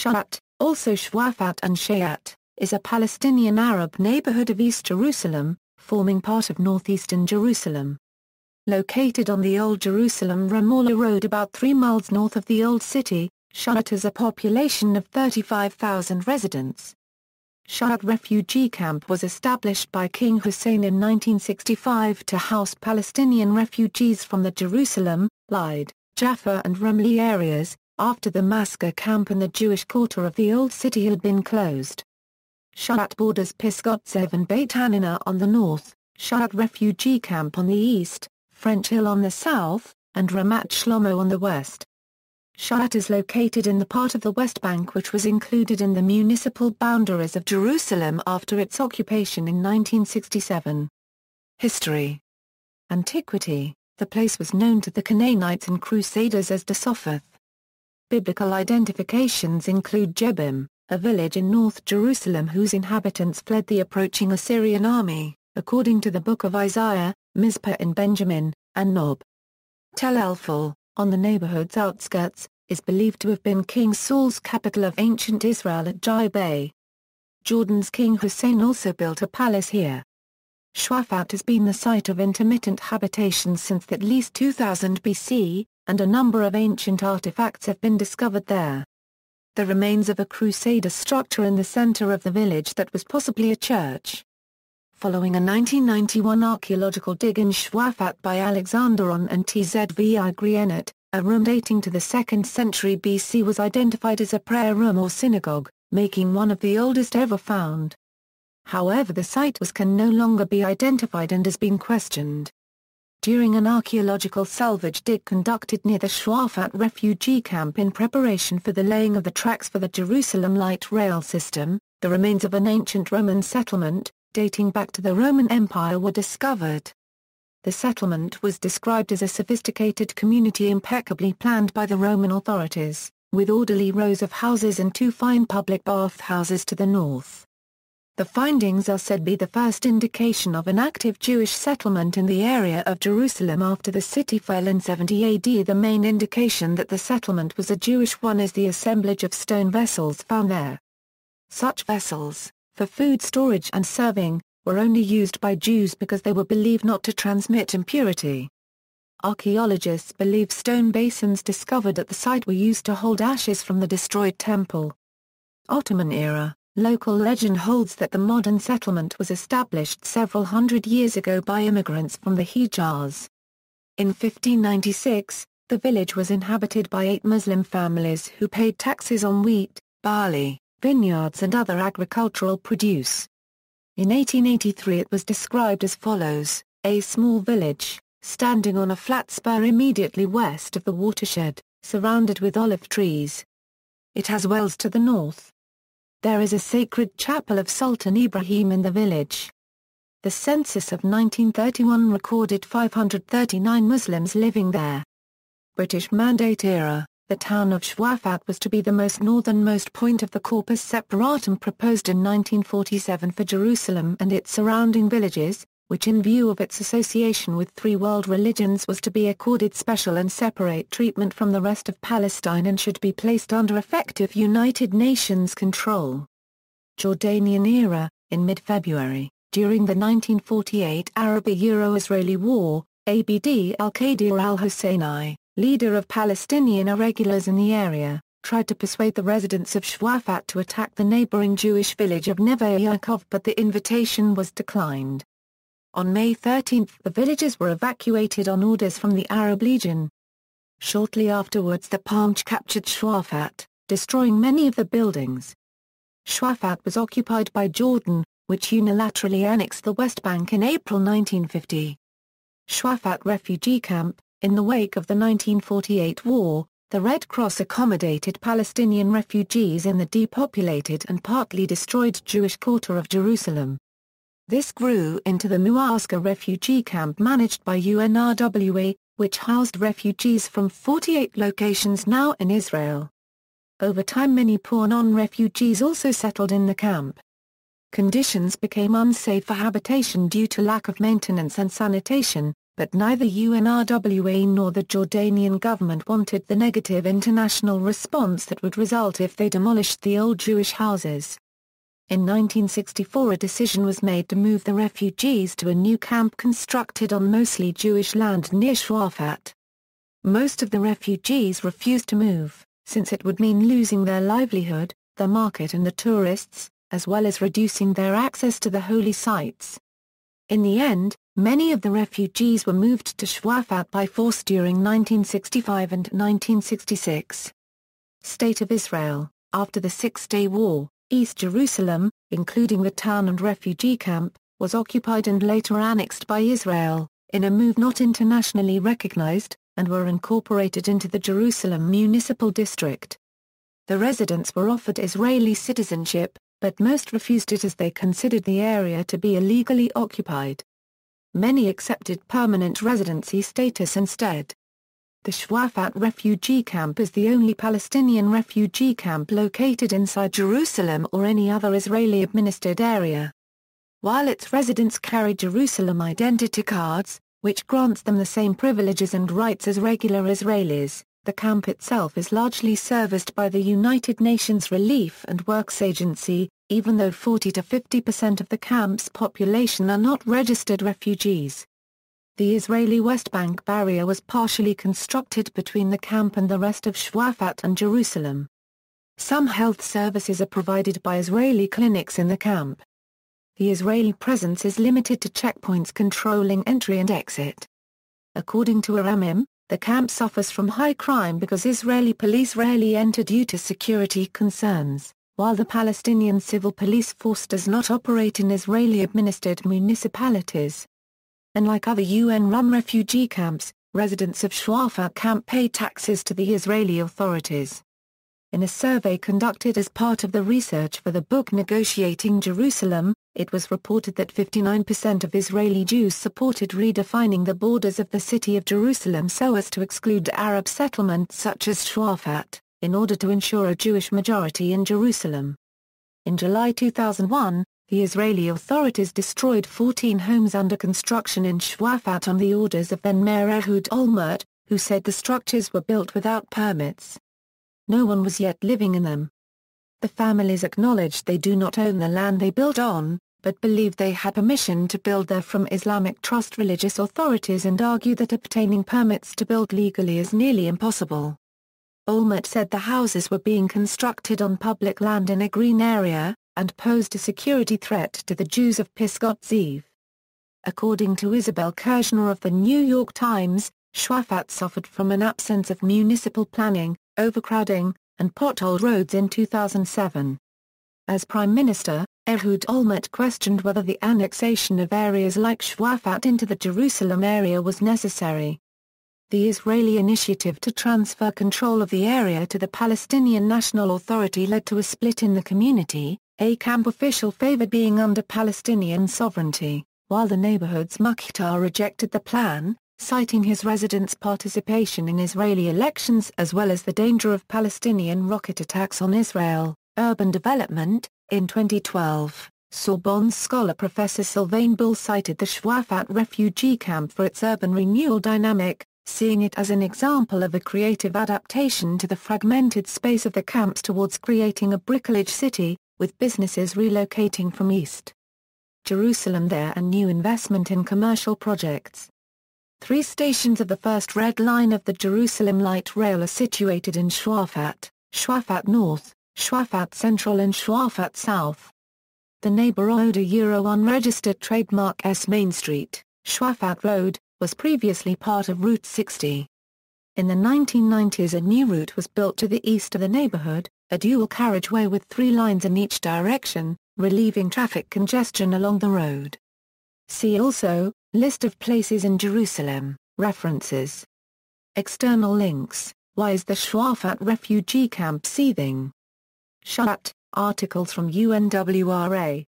Shu'fat, also Shuafat and Sha'fat, is a Palestinian Arab neighborhood of East Jerusalem, forming part of northeastern Jerusalem. Located on the old Jerusalem-Ramallah road about 3 miles north of the Old City, Shu'fat has a population of 35,000 residents. Shu'fat refugee camp was established by King Hussein in 1965 to house Palestinian refugees from the Jerusalem, Lydd, Jaffa and Ramleh areas, after the Mascar camp in the Jewish quarter of the Old City had been closed. Shu'fat borders Pisgat, Ze'ev and Beit Hanina on the north, Shu'fat refugee camp on the east, French Hill on the south, and Ramat Shlomo on the west. Shu'fat is located in the part of the West Bank which was included in the municipal boundaries of Jerusalem after its occupation in 1967. History. Antiquity. The place was known to the Canaanites and Crusaders as Shu'fat. Biblical identifications include Jebim, a village in North Jerusalem whose inhabitants fled the approaching Assyrian army, according to the Book of Isaiah, Mizpah in Benjamin, and Nob. Tel El-Ful, on the neighborhood's outskirts, is believed to have been King Saul's capital of ancient Israel at Jaffa. Jordan's King Hussein also built a palace here. Shu'afāṭ has been the site of intermittent habitation since at least 2000 BC, and a number of ancient artifacts have been discovered there. The remains of a Crusader structure in the center of the village that was possibly a church. Following a 1991 archaeological dig in Shu'afāṭ by Alexanderon and Tzv Grienet, a room dating to the 2nd century BC was identified as a prayer room or synagogue, making one of the oldest ever found. However, the site can no longer be identified and has been questioned. During an archaeological salvage dig conducted near the Shu'afāṭ refugee camp in preparation for the laying of the tracks for the Jerusalem light rail system, the remains of an ancient Roman settlement, dating back to the Roman Empire, were discovered. The settlement was described as a sophisticated community impeccably planned by the Roman authorities, with orderly rows of houses and 2 fine public bathhouses to the north. The findings are said to be the first indication of an active Jewish settlement in the area of Jerusalem after the city fell in 70 AD. The main indication that the settlement was a Jewish one is the assemblage of stone vessels found there. Such vessels, for food storage and serving, were only used by Jews because they were believed not to transmit impurity. Archaeologists believe stone basins discovered at the site were used to hold ashes from the destroyed temple. Ottoman era. Local legend holds that the modern settlement was established several hundred years ago by immigrants from the Hijaz. In 1596, the village was inhabited by 8 Muslim families who paid taxes on wheat, barley, vineyards and other agricultural produce. In 1883 it was described as follows: a small village, standing on a flat spur immediately west of the watershed, surrounded with olive trees. It has wells to the north. There is a sacred chapel of Sultan Ibrahim in the village. The census of 1931 recorded 539 Muslims living there. British Mandate era. The town of Shu'afāṭ was to be the most northernmost point of the Corpus Separatum proposed in 1947 for Jerusalem and its surrounding villages, which in view of its association with 3 world religions was to be accorded special and separate treatment from the rest of Palestine and should be placed under effective United Nations control. Jordanian era. In mid-February, during the 1948 Arab-Israeli War, Abd al-Qadir al-Husseini, leader of Palestinian irregulars in the area, tried to persuade the residents of Shu'afāṭ to attack the neighboring Jewish village of Neve Yaakov, but the invitation was declined. On May 13 the villagers were evacuated on orders from the Arab Legion. Shortly afterwards the Panch captured Shu'afāṭ, destroying many of the buildings. Shu'afāṭ was occupied by Jordan, which unilaterally annexed the West Bank in April 1950. Shu'afāṭ refugee camp. In the wake of the 1948 war, the Red Cross accommodated Palestinian refugees in the depopulated and partly destroyed Jewish quarter of Jerusalem. This grew into the Mascar refugee camp managed by UNRWA, which housed refugees from 48 locations now in Israel. Over time many poor non-refugees also settled in the camp. Conditions became unsafe for habitation due to lack of maintenance and sanitation, but neither UNRWA nor the Jordanian government wanted the negative international response that would result if they demolished the old Jewish houses. In 1964 a decision was made to move the refugees to a new camp constructed on mostly Jewish land near Shu'afat. Most of the refugees refused to move, since it would mean losing their livelihood, the market and the tourists, as well as reducing their access to the holy sites. In the end, many of the refugees were moved to Shu'afat by force during 1965 and 1966. State of Israel. After the Six-Day War, East Jerusalem, including the town and refugee camp, was occupied and later annexed by Israel, in a move not internationally recognized, and were incorporated into the Jerusalem Municipal District. The residents were offered Israeli citizenship, but most refused it as they considered the area to be illegally occupied. Many accepted permanent residency status instead. The Shu'afat refugee camp is the only Palestinian refugee camp located inside Jerusalem or any other Israeli-administered area. While its residents carry Jerusalem identity cards, which grants them the same privileges and rights as regular Israelis, the camp itself is largely serviced by the United Nations Relief and Works Agency, even though 40 to 50% of the camp's population are not registered refugees. The Israeli West Bank barrier was partially constructed between the camp and the rest of Shu'afat and Jerusalem. Some health services are provided by Israeli clinics in the camp. The Israeli presence is limited to checkpoints controlling entry and exit. According to Aramim, the camp suffers from high crime because Israeli police rarely enter due to security concerns, while the Palestinian civil police force does not operate in Israeli-administered municipalities. Unlike other UN-run refugee camps, residents of Shu'afat camp pay taxes to the Israeli authorities. In a survey conducted as part of the research for the book Negotiating Jerusalem, it was reported that 59% of Israeli Jews supported redefining the borders of the city of Jerusalem so as to exclude Arab settlements such as Shu'afat, in order to ensure a Jewish majority in Jerusalem. In July 2001, the Israeli authorities destroyed 14 homes under construction in Shu'afat on the orders of then-Mayor Ehud Olmert, who said the structures were built without permits. No one was yet living in them. The families acknowledged they do not own the land they built on, but believe they had permission to build there from Islamic Trust religious authorities and argue that obtaining permits to build legally is nearly impossible. Olmert said the houses were being constructed on public land in a green area, and posed a security threat to the Jews of Pisgat Ze'ev. According to Isabel Kirshner of the New York Times, Shu'afat suffered from an absence of municipal planning, overcrowding, and potholed roads in 2007. As Prime Minister, Ehud Olmert questioned whether the annexation of areas like Shu'afat into the Jerusalem area was necessary. The Israeli initiative to transfer control of the area to the Palestinian National Authority led to a split in the community. A camp official favored being under Palestinian sovereignty, while the neighborhood's Mukhtar rejected the plan, citing his residents' participation in Israeli elections as well as the danger of Palestinian rocket attacks on Israel. Urban development. In 2012, Sorbonne scholar Professor Sylvain Bull cited the Shu'afat refugee camp for its urban renewal dynamic, seeing it as an example of a creative adaptation to the fragmented space of the camps towards creating a bricolage city, with businesses relocating from East Jerusalem there and new investment in commercial projects. 3 stations of the first Red Line of the Jerusalem Light Rail are situated in Shu'afat, Shu'afat North, Shu'afat Central and Shu'afat South. The neighborhood unregistered trademark S Main Street, Shu'afat Road, was previously part of Route 60. In the 1990s a new route was built to the east of the neighborhood, a dual carriageway with 3 lines in each direction, relieving traffic congestion along the road. See also, List of places in Jerusalem, references. External links, Why is the Shu'afat refugee camp seething? Shu'fat, articles from UNWRA.